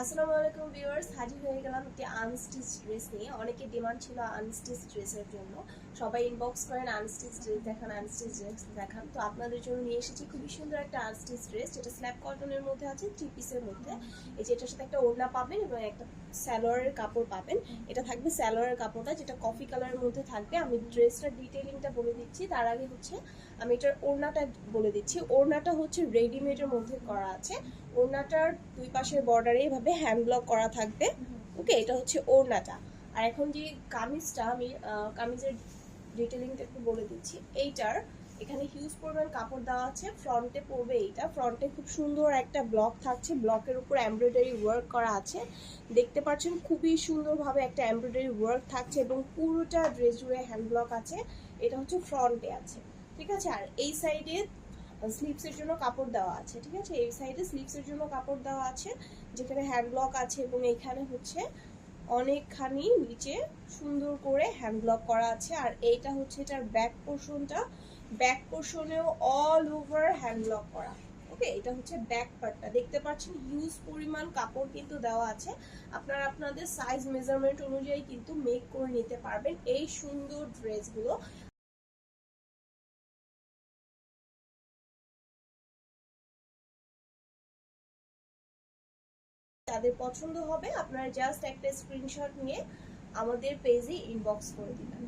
আসসালামু আলাইকুম ভিউয়ার্স, হাজির হয়ে গেলাম একটি আনস্টিচ ড্রেস নিয়ে। অনেকের ডিমান্ড ছিল আনস্টিচ ড্রেসের জন্য, সবাই ইনবক্স করেন আনস্টিচ ড্রেস দেখান, আনস্টিচ ড্রেস দেখান। তো আপনাদের জন্য নিয়ে এসেছি খুবই সুন্দর একটা আনস্টিচ ড্রেস, যেটা স্ল্যাব কটনের মধ্যে আছে, 3 পিসের মধ্যে। এই যে এটার সাথে একটা ওড়না পাবেন এবং একটা স্যালোয়ারের কাপড় পাবেন। এটা থাকবে স্যালোয়ারের কাপড়টা, যেটা কফি কালারের মধ্যে থাকবে। আমি ড্রেসটার ডিটেইলিংটা বলে দিচ্ছি, তার আগে হচ্ছে আমি এটার ওড়নাটা বলে দিচ্ছি। ওড়নাটা হচ্ছে রেডিমেডের মধ্যে করা আছে। ওড়নাটার দুই পাশের বর্ডারে এভাবে হ্যান্ড ব্লক করা থাকবে। ওকে, এটা হচ্ছে ওড়নাটা। আর এখন যে কামিজটা, আমি কামিজের ডিটেলিংটা একটু বলে দিচ্ছি। এইটার এখানে হিউজ পরিমাণ কাপড় দেওয়া আছে, ফ্রন্টে পড়বে। এইটা ফ্রন্টে খুব সুন্দর একটা ব্লক থাকছে, ব্লকের উপর এমব্রয়ডারি ওয়ার্ক করা আছে। দেখতে পাচ্ছেন খুবই সুন্দরভাবে একটা এমব্রয়ডারি ওয়ার্ক থাকছে এবং পুরোটা ড্রেস জুড়ে হ্যান্ড ব্লক আছে। এটা হচ্ছে ফ্রন্টে আছে, ঠিক আছে। আর এই সাইডে স্লিভসের জন্য কাপড় দেওয়া আছে, ঠিক আছে। এই সাইডে স্লিভসের জন্য কাপড় দেওয়া আছে, যেখানে হ্যান্ড ব্লক আছে এবং এইখানে হচ্ছে অনেকখানি নিচে সুন্দর করে হ্যান্ড ব্লক করা আছে। আর এইটা হচ্ছে এটার ব্যাক পোর্শনটা, ব্যাক পোর্শনেও অল ওভার হ্যান্ড ব্লক করা। ওকে, এটা হচ্ছে ব্যাক পার্টটা। দেখতে পাচ্ছেন হিউজ পরিমাণ কাপড় কিন্তু দেওয়া আছে। আপনারা আপনাদের সাইজ মেজারমেন্ট অনুযায়ী কিন্তু মেক করে নিতে পারবেন এই সুন্দর ড্রেসগুলো। যাদের পছন্দ হবে আপনারা জাস্ট একটা স্ক্রিনশট নিয়ে আমাদের পেজে ইনবক্স করে দিবেন।